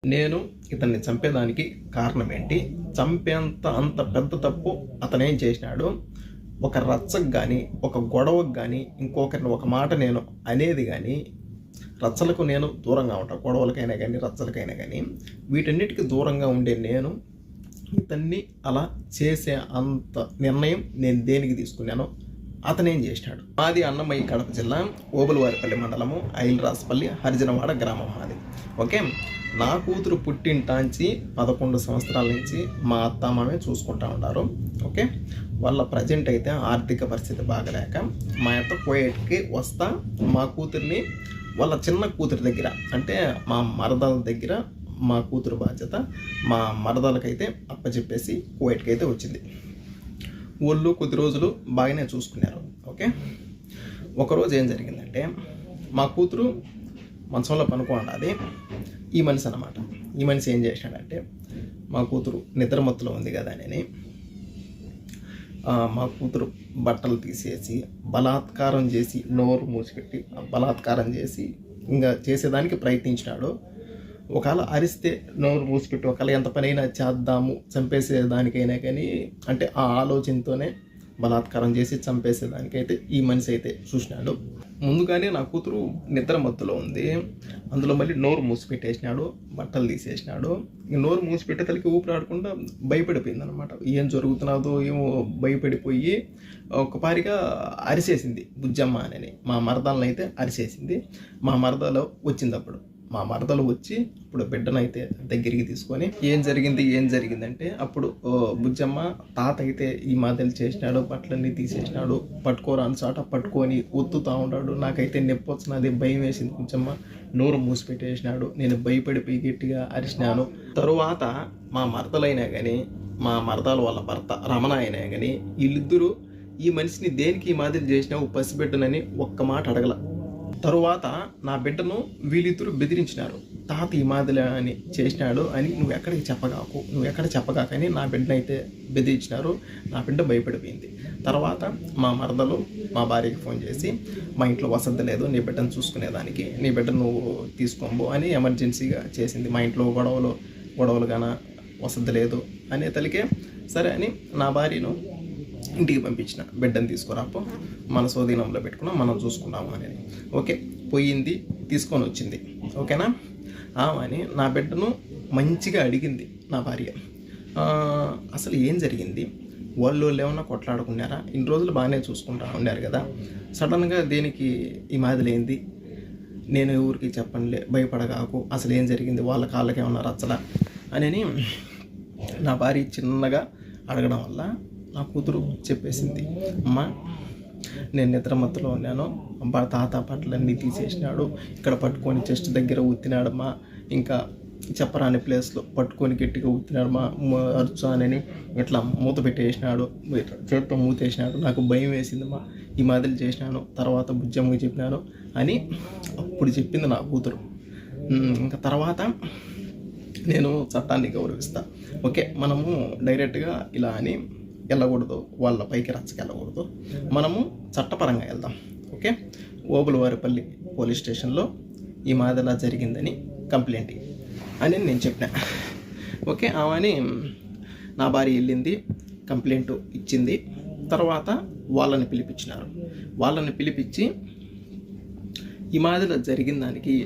నేను ఇతన్ని చంపేదానికి కారణం ఏంటి? అంత పెద్ద తప్పు అతనేం చేసినాడు? ఒక రచ్చకు కానీ, ఒక గొడవకు కానీ, ఇంకొకరిని ఒక మాట నేను అనేది కానీ, రచ్చలకు నేను దూరంగా ఉంటాను. గొడవలకైనా కానీ, రచ్చలకైనా కానీ, వీటన్నిటికీ దూరంగా ఉండే నేను ఇతన్ని అలా చేసే అంత నిర్ణయం నేను దేనికి తీసుకున్నానో అతనేం చేసినాడు. మాది అన్నమయ్య కడప జిల్లా ఓబులవారిపల్లి మండలము ఐలరాజపల్లి హరిజనవాడ గ్రామం మాది. ఓకే, నా కూతురు పుట్టింటాంచి 11 సంవత్సరాల నుంచి మా అత్తమామే చూసుకుంటా ఉన్నారు. ఓకే, వాళ్ళ ప్రజెంట్ అయితే ఆర్థిక పరిస్థితి బాగలేక మా అత్త కోయేట్కి వస్తా మా కూతుర్ని వాళ్ళ చిన్న కూతురి దగ్గర, అంటే మా మరదల దగ్గర మా కూతురు బాధ్యత మా మరదలకైతే అప్పచెప్పేసి కోయేట్కి అయితే వచ్చింది. వాళ్ళు కొద్ది రోజులు బాగానే చూసుకున్నారు. ఓకే, ఒకరోజు ఏం జరిగిందంటే మా కూతురు మంచంలో పనుకోండి, ఈ మనిషి అన్నమాట. ఈ మనిషి ఏం చేశాడంటే మా కూతురు నిద్రమత్తులో ఉంది కదా అని మా కూతురు బట్టలు తీసేసి బలాత్కారం చేసి నోరు మూసిపెట్టి బలాత్కారం చేసి ఇంకా చేసేదానికి ప్రయత్నించినాడు. ఒకవేళ అరిస్తే నోరు మూసిపెట్టి ఒకవేళ ఎంత పనైనా చేద్దాము చంపేసేదానికైనా కానీ, అంటే ఆ ఆలోచనతోనే బలాత్కారం చేసి చంపేసేదానికైతే ఈ మనిషి అయితే చూసినాడు. ముందుగానే నా కూతురు నిద్ర మత్తులో ఉంది, అందులో మళ్ళీ నోరు మూసిపెట్టేసినాడు, బట్టలు తీసేసినాడు. నోరు మూసిపెట్టే తలకి ఊపిరాడకుండా భయపడిపోయింది అనమాట. ఏం జరుగుతున్నదో ఏమో భయపడిపోయి ఒకపారిగా అరిసేసింది బుజ్జమ్మ అని. మా మరదలను అయితే అరిసేసింది. మా మరదలో వచ్చింది. అప్పుడు మా మరదలు వచ్చి ఇప్పుడు బిడ్డనైతే దగ్గరికి తీసుకొని ఏం జరిగిందంటే అప్పుడు బుజ్జమ్మ తాత అయితే ఈ మాదిరి చేసినాడు, బట్టలన్నీ తీసేసినాడు, పట్టుకోరాని చాట పట్టుకొని ఒత్తుతా ఉన్నాడు. నాకైతే నొప్పి వచ్చినది, భయం వేసింది. బుజ్జమ్మ నోరు మూసిపెట్టేసినాడు. నేను భయపడిపోయి గట్టిగా అరిచినాను. తరువాత మా మరదలైనా కానీ, మా మరదలు వాళ్ళ భర్త రమణ అయినా కానీ, వీళ్ళిద్దరూ ఈ మనిషిని దేనికి ఈ మాదిరి చేసినావు పసిబిడ్డనని ఒక్క మాట అడగల. తరువాత నా బిడ్డను వీళ్ళిద్దరూ బెదిరించినారు. తాత ఈ మాదిరి అని చేసినాడు అని నువ్వు ఎక్కడ చెప్పగాకని నా బిడ్డనైతే బెదిరించినారు. నా బిడ్డ భయపడిపోయింది. తర్వాత మా మరదలు మా భార్యకి ఫోన్ చేసి మా ఇంట్లో వసతి లేదు, నీ బిడ్డను చూసుకునేదానికి, నీ బిడ్డ నువ్వు తీసుకోబో అని ఎమర్జెన్సీగా చేసింది. మా ఇంట్లో గొడవలు గాన వసతి లేదు అనే తలికే సరే అని నా భార్యను ఇంటికి పంపించిన. బిడ్డను తీసుకురాపో, మన స్వాధీనంలో పెట్టుకున్నాం, మనం చూసుకున్నాము అని. ఓకే, పోయింది, తీసుకొని వచ్చింది. ఓకేనా, అని నా బిడ్డను మంచిగా అడిగింది నా భార్య. అసలు ఏం జరిగింది, వాళ్ళు ఏమన్నా కొట్లాడుకున్నారా, ఇన్ని రోజులు బాగానే చూసుకుంటా ఉన్నారు కదా, సడన్గా దేనికి ఈ మాదిరి ఏంది, నేను ఊరికి చెప్పండి, భయపడగాకు, అసలు ఏం జరిగింది, వాళ్ళ కాళ్ళకి ఏమన్నా రచ్చలా అని నా భార్య చిన్నగా అడగడం వల్ల నా కూతురు చెప్పేసింది. అమ్మ, నేను నిద్రమత్తులో ఉన్నాను, తాత బట్టలన్నీ తీసేసినాడు, ఇక్కడ పట్టుకొని చెస్ట్ దగ్గర ఊతినాడమ్మా, ఇంకా చెప్పరాని ప్లేస్లో పట్టుకొని గట్టిగా ఊతినాడమ్మా, అరుచానని ఇట్లా మూత పెట్టేసినాడు, చేత్తో మూతేసినాడు, నాకు భయం వేసిందమ్మా, ఈ మాదిరి చేసినాను, తర్వాత బుజ్జమ్మకి చెప్పినాను అని అప్పుడు చెప్పింది నా కూతురు. ఇంకా తర్వాత నేను చట్టాన్ని గౌరవిస్తా. ఓకే, మనము డైరెక్ట్గా ఇలా అని వెళ్ళకూడదు, వాళ్ళ పైకి రచ్చకెళ్ళకూడదు, మనము చట్టపరంగా వెళ్దాం. ఓకే, ఓబులవారిపల్లి పోలీస్ స్టేషన్లో ఈ మాదిరిలా జరిగిందని కంప్లైంట్ అని నేను చెప్పిన. ఓకే, ఆమెని నా భార్య వెళ్ళింది, కంప్లైంట్ ఇచ్చింది. తర్వాత వాళ్ళని పిలిపించి ఈ మాదిరిలా జరిగిన దానికి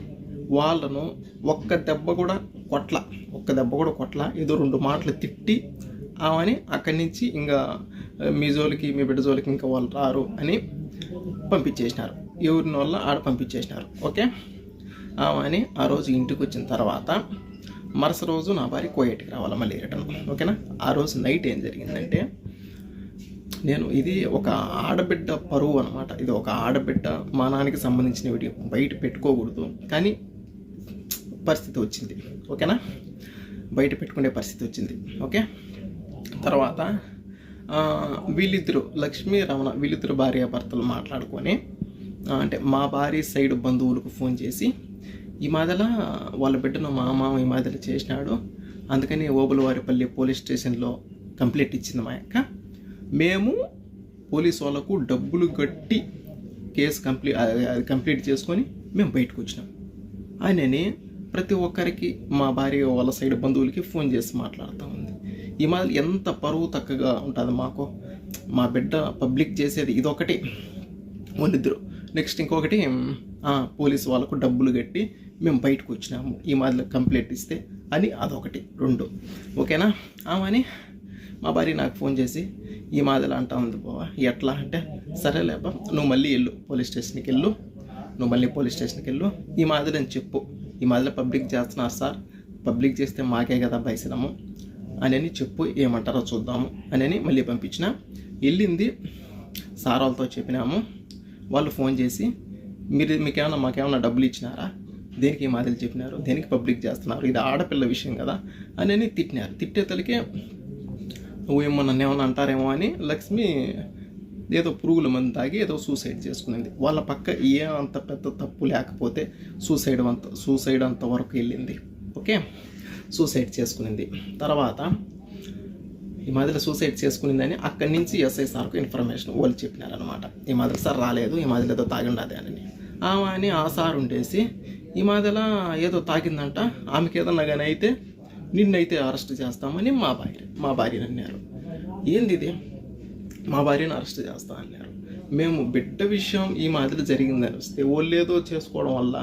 వాళ్ళను ఒక్క దెబ్బ కూడా కొట్ల, ఏదో 2 మాటలు తిట్టి ఆమెని అక్కడి నుంచి ఇంకా మీ జోలికి, మీ బిడ్డ జోలికి ఇంకా వాళ్ళు రారు అని పంపించేసినారు. ఎవరిని వల్ల ఆడ పంపించేసినారు. ఓకే, ఆమెని ఆ రోజు ఇంటికి వచ్చిన తర్వాత మరుసటి రోజు నా భార్య కోయేటికి రావాలి మళ్ళీ రిటర్న్. ఓకేనా, ఆ రోజు నైట్ ఏం జరిగిందంటే, ఇది ఒక ఆడబిడ్డ పరువు అనమాట. ఇది ఒక ఆడబిడ్డ మానానికి సంబంధించిన వీడియో, బయట పెట్టుకోకూడదు కానీ పరిస్థితి వచ్చింది. ఓకేనా, బయట పెట్టుకునే పరిస్థితి వచ్చింది. ఓకే, తర్వాత వీళ్ళిద్దరు లక్ష్మీ రమణ వీళ్ళిద్దరు భార్యాభర్తలు మాట్లాడుకొని, అంటే మా భార్య సైడ్ బంధువులకు ఫోన్ చేసి ఈ మాదిరిలా వాళ్ళ బిడ్డను మా మామ ఈ మాదిరి చేసినాడు, అందుకని ఓబులవారిపల్లి పోలీస్ స్టేషన్లో కంప్లైంట్ ఇచ్చింది మా అక్క, మేము పోలీసు వాళ్ళకు డబ్బులు కట్టి కేసు కంప్లీట్ చేసుకొని మేము బయటకు వచ్చినాం అని ప్రతి ఒక్కరికి మా భార్య వాళ్ళ సైడ్ బంధువులకి ఫోన్ చేసి మాట్లాడుతూ ఉంది. ఈ మాదిరి ఎంత పరువు తక్కగా ఉంటుంది మాకు. మా బిడ్డ పబ్లిక్ చేసేది ఇదొకటి వాళ్ళిద్దరు. నెక్స్ట్ ఇంకొకటి పోలీసు వాళ్ళకు డబ్బులు కట్టి మేము బయటకు వచ్చినాము ఈ మాదిరి కంప్లైంట్ ఇస్తే అని అదొకటి 2. ఓకేనా? ఆమెని మా భార్య నాకు ఫోన్ చేసి ఈ మాదిరి అంటా ఉంది బావా, ఎట్లా అంటే సరేలేబా నువ్వు మళ్ళీ వెళ్ళు పోలీస్ స్టేషన్కి వెళ్ళు, ఈ మాదిరి అని చెప్పు, ఈ మాదిరి పబ్లిక్ చేస్తున్నారు సార్, పబ్లిక్ చేస్తే మాకే కదా భయసినము అని చెప్పు, ఏమంటారో చూద్దాము అని మళ్ళీ పంపించిన. వెళ్ళింది సార్ వాళ్ళతో చెప్పినాము. వాళ్ళు ఫోన్ చేసి మాకేమన్నా డబ్బులు ఇచ్చినారా, దేనికి ఈ మాదిరి చెప్పినారు, దేనికి పబ్లిక్ చేస్తున్నారు, ఇది ఆడపిల్ల విషయం కదా అని తిట్టినారు. తిట్టేతలకే నన్ను ఏమన్నా అంటారేమో అని లక్ష్మి ఏదో పురుగుల మందు తాగి ఏదో సూసైడ్ చేసుకునింది. వాళ్ళ పక్క అంత పెద్ద తప్పు లేకపోతే సూసైడ్ అంత వరకు వెళ్ళింది. ఓకే, సూసైడ్ చేసుకునింది. తర్వాత ఈ మాదిరి సూసైడ్ చేసుకునిందని అక్కడి నుంచి ఎస్ఐ సార్కు ఇన్ఫర్మేషన్ వాళ్ళు చెప్పినారనమాట. ఈ మాదిరి సార్ రాలేదు, ఈ మాదిరి ఏదో తాగి ఉండదు అని ఆ సార్ ఉండేసి ఈ మాదిరిలా ఏదో తాగిందంట, ఆమెకి ఏదన్నా కానీ అయితే నిన్నైతే అరెస్ట్ చేస్తామని మా భార్యని అన్నారు. ఏంది ఇది, మా భార్యను అరెస్ట్ చేస్తా అన్నారు. మేము బిడ్డ విషయం ఈ మాదిరి జరిగిందని వస్తే వాళ్ళు ఏదో చేసుకోవడం వల్ల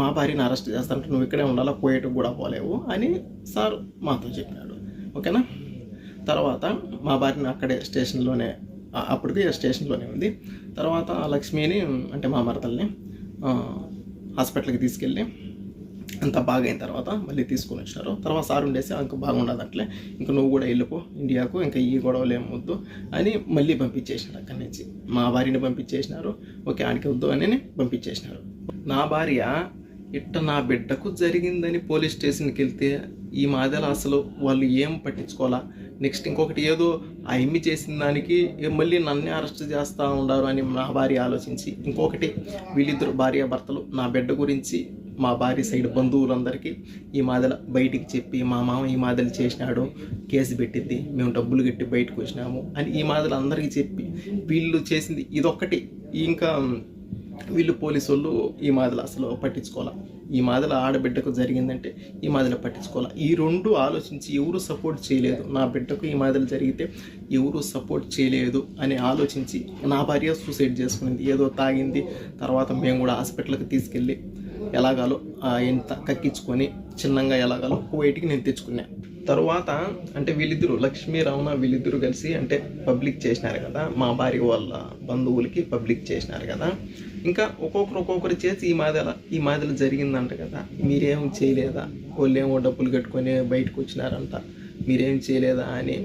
మా భార్యను అరెస్ట్ చేస్తానంటే నువ్వు ఇక్కడే ఉండాలా, కోయేటకు కూడా పోలేవు అని సార్ మాతో చెప్పినాడు. ఓకేనా? తర్వాత మా భార్యని అక్కడే స్టేషన్లోనే, అప్పటికి స్టేషన్లోనే ఉంది. తర్వాత లక్ష్మిని అంటే మా మరదల్ని హాస్పిటల్కి తీసుకెళ్ళి అంతా బాగా అయిన తర్వాత మళ్ళీ తీసుకొని వచ్చినారు. తర్వాత సార్ ఉండేసి ఇంకా బాగుండదు అట్లే, ఇంకా నువ్వు కూడా వెళ్ళిపో ఇండియాకు, ఇంకా ఈ గొడవలు ఏమొద్దు అని మళ్ళీ పంపించేసినారు. అక్కడి నుంచి మా భార్యని పంపించేసినారు. ఓకే, ఆడికి వద్దు అని పంపించేసినారు. నా భార్య నా బిడ్డకు జరిగిందని పోలీస్ స్టేషన్కి వెళ్తే ఈ మాదిరి అసలు వాళ్ళు ఏం పట్టించుకోవాలా. నెక్స్ట్ ఇంకొకటి ఏదో ఆ ఎమ్మి చేసిన దానికి మళ్ళీ నన్నే అరెస్ట్ చేస్తూ ఉండారు అని నా భార్య ఆలోచించి, ఇంకొకటి వీళ్ళిద్దరు భార్యాభర్తలు నా బిడ్డ గురించి మా భార్య సైడ్ బంధువులందరికీ ఈ మాదిరి బయటికి చెప్పి మా మామ ఈ మాదిరి చేసినాడు, కేసు పెట్టింది, మేము డబ్బులు కట్టి బయటకు వచ్చినాము అని ఈ మాదిరి అందరికీ చెప్పి వీళ్ళు చేసింది ఇదొక్కటి. ఇంకా వీళ్ళు పోలీసు వాళ్ళు ఈ మాదిరి అసలు పట్టించుకోవాలి. ఈ మాదిరి ఆడబిడ్డకు జరిగిందంటే ఈ మాదిరి పట్టించుకోవాలి. ఈ 2 ఆలోచించి ఎవరు సపోర్ట్ చేయలేదు. నా బిడ్డకు ఈ మాదిరి జరిగితే ఎవరు సపోర్ట్ చేయలేదు అని ఆలోచించి నా భార్య సూసైడ్ చేసుకునింది. ఏదో తాగింది. తర్వాత మేము కూడా హాస్పిటల్కి తీసుకెళ్ళి ఎలాగాలో ఎంత కక్కించుకొని చిన్నగా ఎలాగాలో కువైట్కి నేను తెచ్చుకున్నా. తర్వాత అంటే వీళ్ళిద్దరూ లక్ష్మీ రమణ వీళ్ళిద్దరూ కలిసి అంటే పబ్లిక్ చేసినారు కదా, మా భార్య వాళ్ళ బంధువులకి పబ్లిక్ చేసినారు కదా. ఇంకా ఒక్కొక్కరు చేసి ఈ మాదిరి జరిగిందంట కదా, మీరేం చేయలేదా, వాళ్ళేమో డబ్బులు కట్టుకొని బయటకు వచ్చినారంట, మీరేం చేయలేదా అని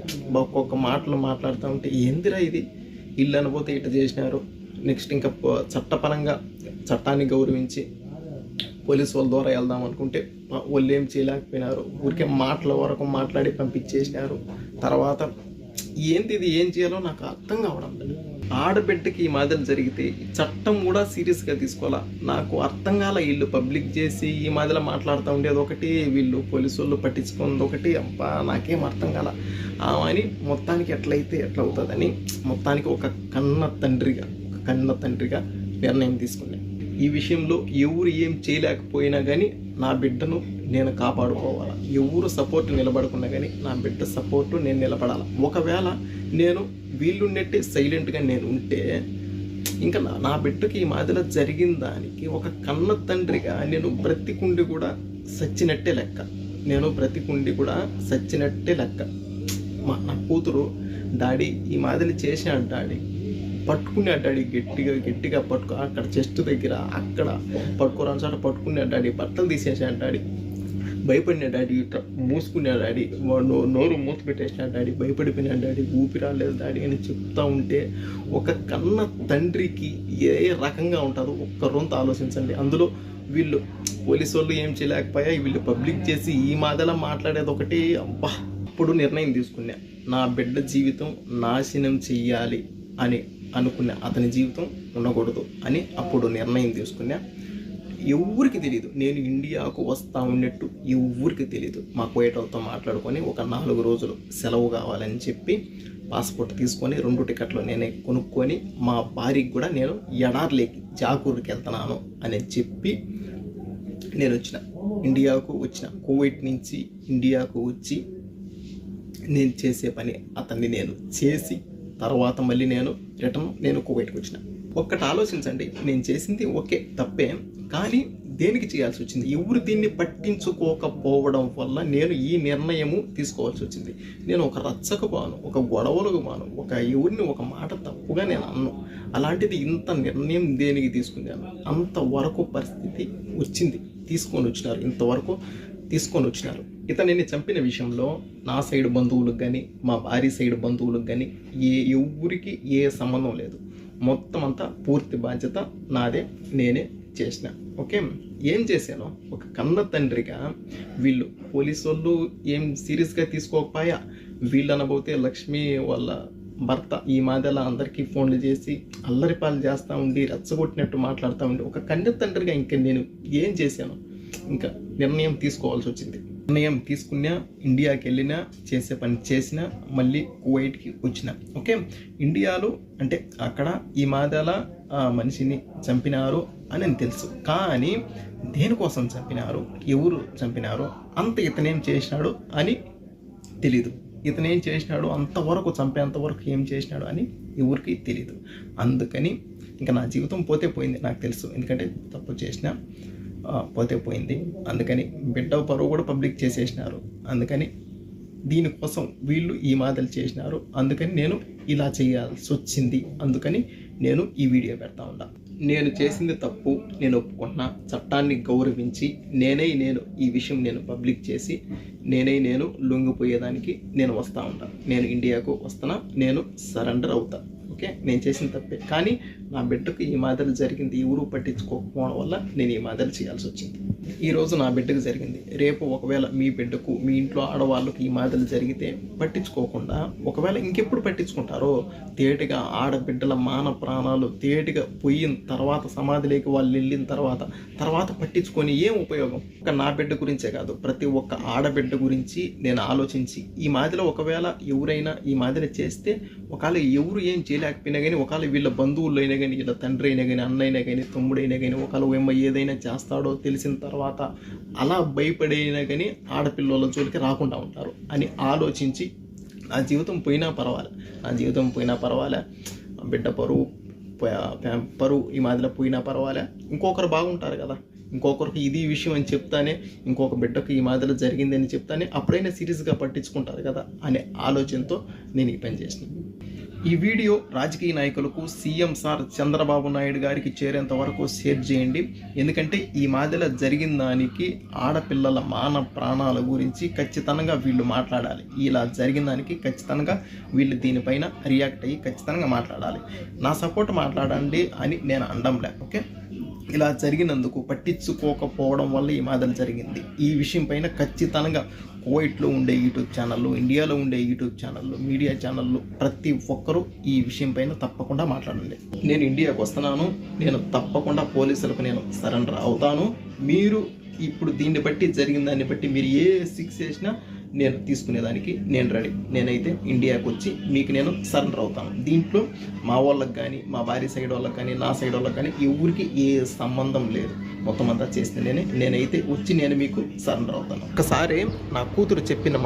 ఒక్కొక్క మాటలు మాట్లాడుతూ ఉంటే ఏందిరా ఇది, ఇల్లు అనబోతే ఇట్లా చేసినారు. నెక్స్ట్ ఇంకా చట్టపరంగా చట్టాన్ని గౌరవించి పోలీసు వాళ్ళ ద్వారా వెళ్దాం అనుకుంటే వాళ్ళు ఏం చేయలేకపోయినారు. ఊరికే మాటల వరకు మాట్లాడి పంపించేసినారు. తర్వాత ఏంటిది, ఏం చేయాలో నాకు అర్థం కావడం లేదు. ఆడబిడ్డకి ఈ మాదిరి జరిగితే చట్టం కూడా సీరియస్గా తీసుకోవాలా. నాకు అర్థం కాల. వీళ్ళు పబ్లిక్ చేసి ఈ మాదిరిలో మాట్లాడుతూ ఉండేది ఒకటి, వీళ్ళు పోలీసు వాళ్ళు పట్టించుకున్నది ఒకటి. అబ్బా నాకేం అర్థం కాల. అని మొత్తానికి ఎట్లయితే ఎట్లా అవుతుందని మొత్తానికి ఒక కన్న తండ్రిగా నిర్ణయం తీసుకున్నాను. ఈ విషయంలో ఎవరు ఏం చేయలేకపోయినా కానీ నా బిడ్డను నేను కాపాడుకోవాలి. ఎవరు సపోర్ట్ నిలబడుకున్నా కానీ నా బిడ్డ సపోర్టు నేను నిలబడాలి. ఒకవేళ నేను వీళ్ళున్నట్టే సైలెంట్గా నేను ఉంటే ఇంకా నా బిడ్డకి ఈ మాదిరి జరిగిన దానికి ఒక కన్న తండ్రిగా నేను బ్రతికుండి కూడా సచ్చినట్టే లెక్క. నా కూతురు డాడీ ఈ మాదిరి చేసినాడు, డాడీ పట్టుకున్నాడు, డాడీ గట్టిగా పట్టుకో, అక్కడ చెస్ట్ దగ్గర అక్కడ పట్టుకోరాని చోట పట్టుకున్నాడు డాడీ, బట్టలు తీసేసాడు డాడీ, భయపడినాడు డాడీ, మూసుకున్నాడు డాడీ, నోరు మూత పెట్టేసినాడు డాడీ, భయపడిపోయినాడు డాడీ, ఊపి రాలేదు డాడీ అని చెప్తా ఉంటే ఒక కన్న తండ్రికి ఏ రకంగా ఉంటుందో ఒక్క రొంత ఆలోచించండి. అందులో వీళ్ళు పోలీసు వాళ్ళు ఏం చేయలేకపోయా, వీళ్ళు పబ్లిక్ చేసి ఈ మాదిరిలా మాట్లాడేది ఒకటి. అబ్బా, అప్పుడు నిర్ణయం తీసుకున్నా, నా బిడ్డ జీవితం నాశనం చెయ్యాలి అని అనుకున్నా, అతని జీవితం ఉండకూడదు అని అప్పుడు నిర్ణయం తీసుకున్నా. ఎవరికి తెలియదు నేను ఇండియాకు వస్తా ఉన్నట్టు, ఎవరికి తెలియదు. మా కోయటలతో మాట్లాడుకొని ఒక 4 రోజులు సెలవు కావాలని చెప్పి పాస్పోర్ట్ తీసుకొని 2 టికెట్లు నేనే కొనుక్కొని మా భార్యకి కూడా నేను ఎడార్లేకి జాకూర్కి వెళ్తున్నాను అని చెప్పి నేను వచ్చిన. ఇండియాకు వచ్చిన, కువైట్ నుంచి ఇండియాకు వచ్చి నేను చేసే పని అతన్ని నేను చేసి తర్వాత మళ్ళీ నేను కువైట్కి వచ్చిన. ఒక్కటి ఆలోచించండి, నేను చేసింది ఓకే తప్పే, కానీ దేనికి చేయాల్సి వచ్చింది? ఎవరు దీన్ని పట్టించుకోకపోవడం వల్ల నేను ఈ నిర్ణయము తీసుకోవాల్సి వచ్చింది. నేను ఒక రచ్చకు బాను, ఒక గొడవలకు బాను, ఎవరిని ఒక మాట తప్పుగా నేను అన్ను. అలాంటిది ఇంత నిర్ణయం దేనికి తీసుకున్నాను? అంతవరకు పరిస్థితి వచ్చింది, ఇంతవరకు తీసుకొని వచ్చినారు. ఇతనిని చంపిన విషయంలో నా సైడ్ బంధువులకు కానీ మా భార్య సైడ్ బంధువులకు కానీ ఎవరికి ఏ సంబంధం లేదు. మొత్తం అంతా పూర్తి బాధ్యత నాదే, నేనే చేసిన. ఓకే, ఏం చేశాను? ఒక కన్న తండ్రిగా వీళ్ళు పోలీసు వాళ్ళు ఏం సీరియస్గా తీసుకోకపోయా. వీళ్ళు అనబోతే లక్ష్మి వాళ్ళ భర్త ఈ మాదిరిలా అందరికీ ఫోన్లు చేసి అల్లరిపాలు చేస్తూ ఉండి రెచ్చగొట్టినట్టు మాట్లాడుతూ ఉండి ఒక కన్న తండ్రిగా ఇంకా నేను ఏం చేశాను? ఇంకా నిర్ణయం తీసుకోవాల్సి వచ్చింది. నిర్ణయం తీసుకున్నా, ఇండియాకి వెళ్ళినా, చేసే పని చేసినా, మళ్ళీ కువైట్కి వచ్చిన. ఓకే, ఇండియాలో అంటే అక్కడ ఈ మాదిరిలా మనిషిని చంపినారు అని తెలుసు, కానీ దేనికోసం చంపినారు, ఎవరు చంపినారు, అంత ఇతనేం చేసినాడు అని తెలీదు. ఇతనేం చేసినాడు అంతవరకు, చంపేంతవరకు ఏం చేసినాడు అని ఎవరికి తెలీదు. అందుకని ఇంకా నా జీవితం పోతే పోయింది నాకు తెలుసు, ఎందుకంటే తప్పు చేసిన పోతే పోయింది. అందుకని బిడ్డ పరువు కూడా పబ్లిక్ చేసేసినారు. అందుకని దీనికోసం వీళ్ళు ఈ మాటలు చేసినారు. అందుకని నేను ఇలా చేయాల్సి వచ్చింది. అందుకని నేను ఈ వీడియో పెడతా ఉన్నా. నేను చేసింది తప్పు, నేను ఒప్పుకుంటున్నా. చట్టాన్ని గౌరవించి నేను ఈ విషయం నేను పబ్లిక్ చేసి నేను లొంగిపోయేదానికి నేను వస్తూ ఉంటా. నేను ఇండియాకు వస్తున్నా, నేను సరెండర్ అవుతా. ఓకే, నేను చేసిన తప్పే, కానీ నా బిడ్డకు ఈ మాదిరి జరిగింది, ఎవరు పట్టించుకోకపోవడం వల్ల నేను ఈ మాదిరి చేయాల్సి వచ్చింది. ఈరోజు నా బిడ్డకు జరిగింది, రేపు ఒకవేళ మీ బిడ్డకు, మీ ఇంట్లో ఆడవాళ్ళకు ఈ మాదిరి జరిగితే పట్టించుకోకుండా ఒకవేళ ఇంకెప్పుడు పట్టించుకుంటారో, తేటిగా ఆడబిడ్డల మాన ప్రాణాలు తేటిగా పోయిన తర్వాత, సమాధిలోకి వాళ్ళు వెళ్ళిన తర్వాత పట్టించుకొని ఏం ఉపయోగం? ఒక నా బిడ్డ గురించే కాదు, ప్రతి ఒక్క ఆడబిడ్డ గురించి నేను ఆలోచించి ఈ మాదిరిలో ఒకవేళ ఎవరైనా ఈ మాదిరి చేస్తే, ఒకవేళ ఎవరు ఏం చేయలేకపోయినా కానీ, ఒకవేళ వీళ్ళ బంధువులు అయినా కానీ, వీళ్ళ తండ్రి అయినా కానీ, అన్న అయినా కానీ, తమ్ముడైనా కానీ, ఒకవేళ ఏదైనా చేస్తాడో తెలిసిన తర్వాత అలా భయపడైనా కానీ ఆడపిల్లల జోలికి రాకుండా ఉంటారు అని ఆలోచించి, నా జీవితం పోయినా పర్వాలే, బిడ్డ పరువు ఈ మాదిరిలో పోయినా పర్వాలే, ఇంకొకరు బాగుంటారు కదా, ఇంకొకరికి ఇది విషయం అని చెప్తానే, ఇంకొక బిడ్డకు ఈ మాదిరిలో జరిగిందని చెప్తానే అప్పుడైనా సీరియస్గా పట్టించుకుంటారు కదా అనే ఆలోచనతో నేను ఈ పని చేసినాను. ఈ వీడియో రాజకీయ నాయకులకు, సీఎం సార్ చంద్రబాబు నాయుడు గారికి చేరేంత వరకు షేర్ చేయండి. ఎందుకంటే ఈ మాదిరిలో జరిగిన దానికి ఆడపిల్లల మాన ప్రాణాల గురించి ఖచ్చితంగా వీళ్ళు మాట్లాడాలి. ఇలా జరిగిన దానికి ఖచ్చితంగా వీళ్ళు దీనిపైన రియాక్ట్ అయ్యి ఖచ్చితంగా మాట్లాడాలి. నా సపోర్ట్ మాట్లాడండి అని నేను అనడంలే. ఓకే, ఇలా జరిగినందుకు పట్టించుకోకపోవడం వల్ల ఈ మాదిరి జరిగింది. ఈ విషయం పైన ఖచ్చితంగా కువైట్లో ఉండే యూట్యూబ్ ఛానళ్ళు, ఇండియాలో ఉండే యూట్యూబ్ ఛానళ్ళు, మీడియా ఛానళ్ళు ప్రతి ఒక్కరూ ఈ విషయం పైన తప్పకుండా మాట్లాడండి. నేను ఇండియాకు వస్తున్నాను, నేను తప్పకుండా పోలీసులకు నేను సరెండర్ అవుతాను. మీరు ఇప్పుడు దీన్ని బట్టి, జరిగిన దాన్ని బట్టి మీరు ఏ శిక్ష చేసినా నేను తీసుకునేదానికి నేను రెడీ. నేనైతే ఇండియాకు వచ్చి మీకు నేను సరెండర్ అవుతాను. దీంట్లో మా వాళ్ళకి కానీ, మా భార్య సైడ్ వాళ్ళకి కానీ, నా సైడ్ వాళ్ళకి కానీ ఎవరికి ఏ సంబంధం లేదు. మొత్తం అంతా చేస్తే నేనైతే వచ్చి నేను మీకు సరెండర్ అవుతాను. ఒకసారి నా కూతురు చెప్పిన